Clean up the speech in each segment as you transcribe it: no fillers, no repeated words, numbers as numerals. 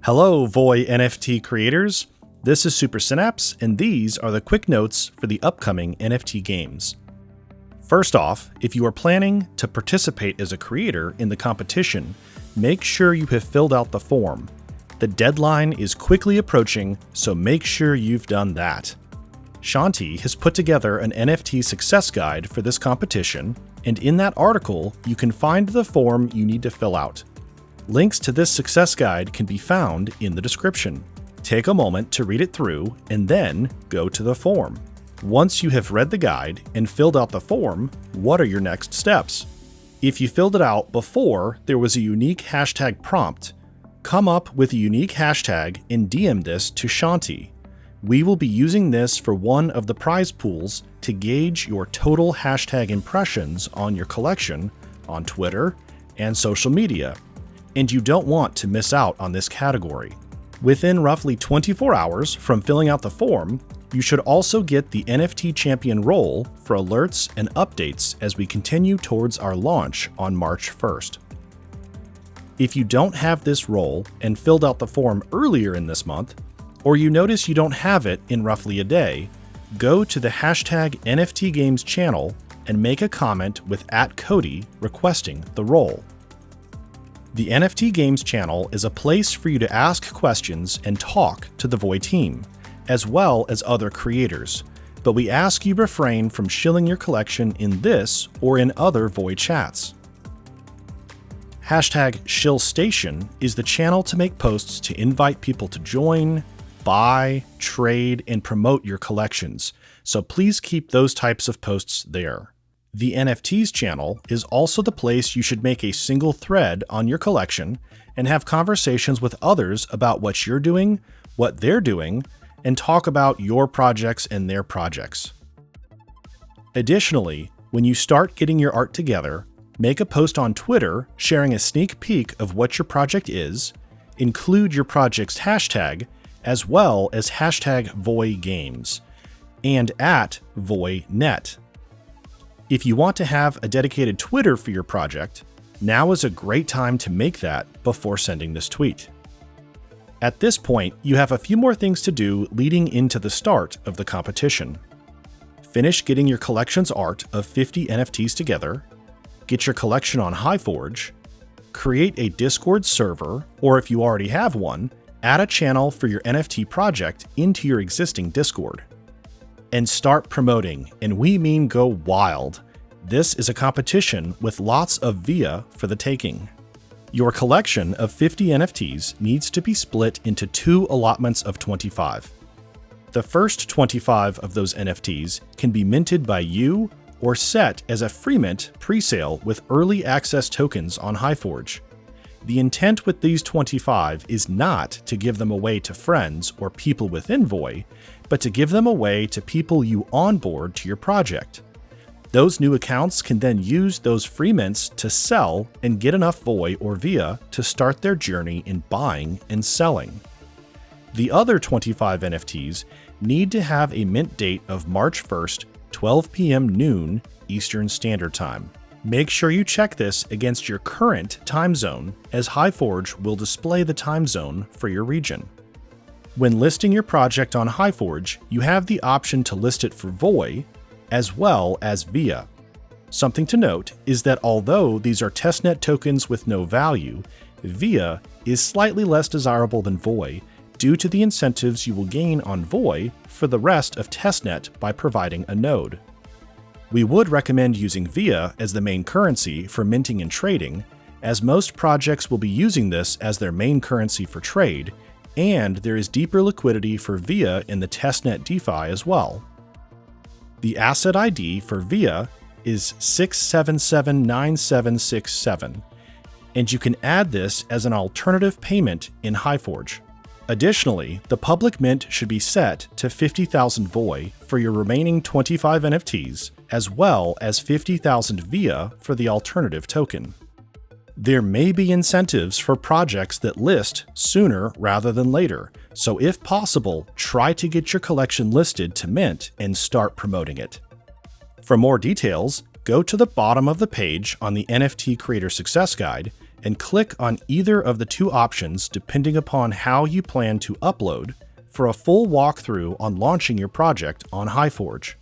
Hello, Voi NFT creators. This is Super Synapse, and these are the quick notes for the upcoming NFT games. First off, if you are planning to participate as a creator in the competition, make sure you have filled out the form. The deadline is quickly approaching, so make sure you've done that. Shanti has put together an NFT success guide for this competition, and in that article, you can find the form you need to fill out. Links to this success guide can be found in the description. Take a moment to read it through and then go to the form. Once you have read the guide and filled out the form, what are your next steps? If you filled it out before there was a unique hashtag prompt, come up with a unique hashtag and DM this to Shanti. We will be using this for one of the prize pools to gauge your total hashtag impressions on your collection on Twitter and social media, and you don't want to miss out on this category. Within roughly 24 hours from filling out the form, you should also get the NFT Champion role for alerts and updates as we continue towards our launch on March 1st. If you don't have this role and filled out the form earlier in this month, or you notice you don't have it in roughly a day, go to the hashtag NFT Games channel and make a comment with @Cody requesting the role. The NFT Games channel is a place for you to ask questions and talk to the Voi team, as well as other creators, but we ask you refrain from shilling your collection in this or in other Voi chats. Hashtag ShillStation is the channel to make posts to invite people to join, buy, trade, and promote your collections, so please keep those types of posts there. The NFTs channel is also the place you should make a single thread on your collection and have conversations with others about what you're doing, what they're doing, and talk about your projects and their projects. Additionally, when you start getting your art together, make a post on Twitter sharing a sneak peek of what your project is, include your project's hashtag, as well as hashtag VoiGames, and @VoiNet. If you want to have a dedicated Twitter for your project, now is a great time to make that before sending this tweet. At this point, you have a few more things to do leading into the start of the competition. Finish getting your collection's art of 50 NFTs together, get your collection on Highforge, create a Discord server, or if you already have one, add a channel for your NFT project into your existing Discord. And start promoting, and we mean go wild. This is a competition with lots of via for the taking. Your collection of 50 NFTs needs to be split into 2 allotments of 25. The first 25 of those NFTs can be minted by you or set as a free mint pre-sale with early access tokens on Highforge. The intent with these 25 is not to give them away to friends or people within Voi, but to give them away to people you onboard to your project. Those new accounts can then use those free mints to sell and get enough Voi or Via to start their journey in buying and selling. The other 25 NFTs need to have a mint date of March 1st, 12 p.m. noon Eastern Standard Time. Make sure you check this against your current time zone, as Highforge will display the time zone for your region. When listing your project on Highforge, you have the option to list it for Voi as well as Via. Something to note is that although these are testnet tokens with no value, Via is slightly less desirable than Voi due to the incentives you will gain on Voi for the rest of testnet by providing a node. We would recommend using Via as the main currency for minting and trading, as most projects will be using this as their main currency for trade, and there is deeper liquidity for Via in the testnet DeFi as well. The asset ID for Via is 6779767, and you can add this as an alternative payment in Highforge. Additionally, the public mint should be set to 50,000 Voi for your remaining 25 NFTs, as well as 50,000 Via for the alternative token. There may be incentives for projects that list sooner rather than later, so if possible, try to get your collection listed to mint and start promoting it. For more details, go to the bottom of the page on the NFT Creator Success Guide and click on either of the two options depending upon how you plan to upload for a full walkthrough on launching your project on Highforge.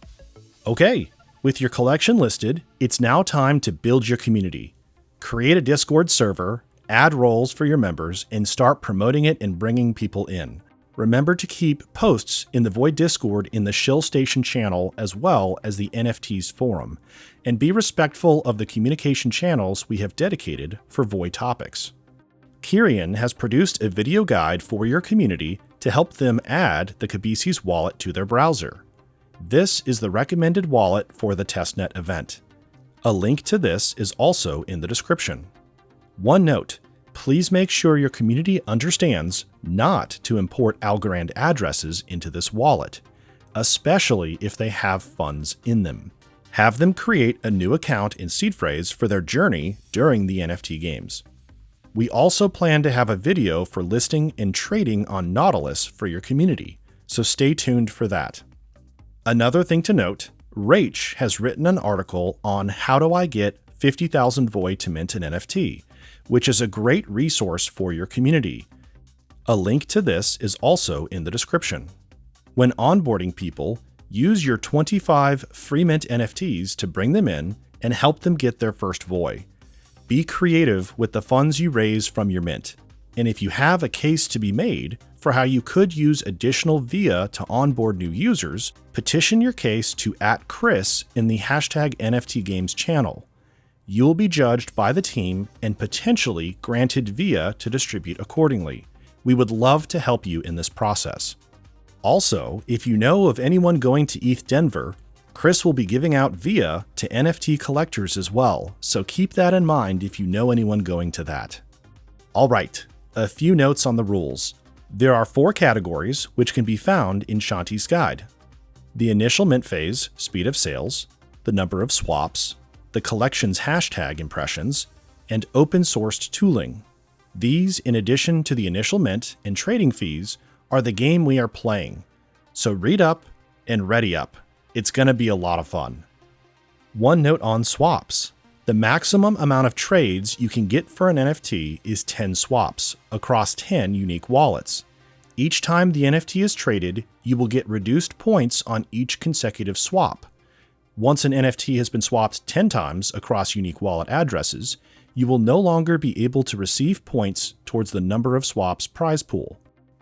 Okay, with your collection listed, it's now time to build your community. Create a Discord server, add roles for your members, and start promoting it and bringing people in. Remember to keep posts in the Voi Discord in the Shill Station channel as well as the NFTs forum, and be respectful of the communication channels we have dedicated for Voi topics. Kieran has produced a video guide for your community to help them add the Kibisis wallet to their browser. This is the recommended wallet for the testnet event. A link to this is also in the description. One note, please make sure your community understands not to import Algorand addresses into this wallet, especially if they have funds in them. Have them create a new account in seed phrase for their journey during the NFT games. We also plan to have a video for listing and trading on Nautilus for your community, so stay tuned for that. Another thing to note, Rach has written an article on how do I get 50,000 Voi to mint an NFT, which is a great resource for your community. A link to this is also in the description. When onboarding people, use your 25 free mint NFTs to bring them in and help them get their first Voi. Be creative with the funds you raise from your mint. And if you have a case to be made for how you could use additional VIA to onboard new users, petition your case to @Chris in the #NFTGames channel. You will be judged by the team and potentially granted VIA to distribute accordingly. We would love to help you in this process. Also, if you know of anyone going to ETH Denver, Chris will be giving out VIA to NFT collectors as well, so keep that in mind if you know anyone going to that. All right, a few notes on the rules. There are 4 categories which can be found in Shanti's guide. The initial mint phase, speed of sales, the number of swaps, the collection's hashtag impressions, and open-sourced tooling. These, in addition to the initial mint and trading fees, are the game we are playing. So read up and ready up. It's going to be a lot of fun. One note on swaps. The maximum amount of trades you can get for an NFT is 10 swaps across 10 unique wallets. Each time the NFT is traded, you will get reduced points on each consecutive swap. Once an NFT has been swapped 10 times across unique wallet addresses, you will no longer be able to receive points towards the number of swaps prize pool.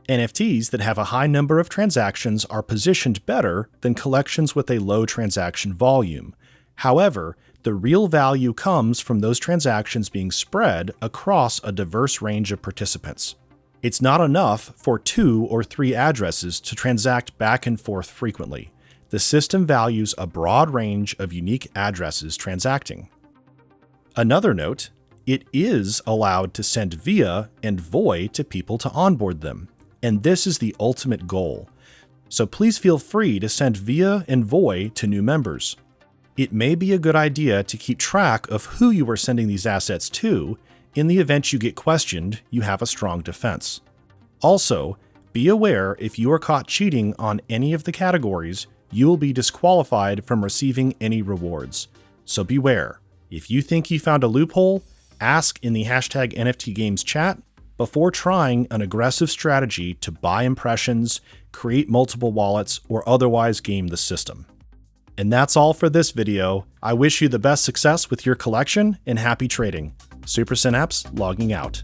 NFTs that have a high number of transactions are positioned better than collections with a low transaction volume. However, the real value comes from those transactions being spread across a diverse range of participants. It's not enough for 2 or 3 addresses to transact back and forth frequently. The system values a broad range of unique addresses transacting. Another note, it is allowed to send VIA and Voi to people to onboard them, and this is the ultimate goal. So please feel free to send VIA and Voi to new members. It may be a good idea to keep track of who you are sending these assets to. In the event you get questioned, you have a strong defense. Also, be aware if you are caught cheating on any of the categories, you will be disqualified from receiving any rewards. So beware. If you think you found a loophole, ask in the #NFTGames chat before trying an aggressive strategy to buy impressions, create multiple wallets, or otherwise game the system. And that's all for this video. I wish you the best success with your collection and happy trading. Super Synapse logging out.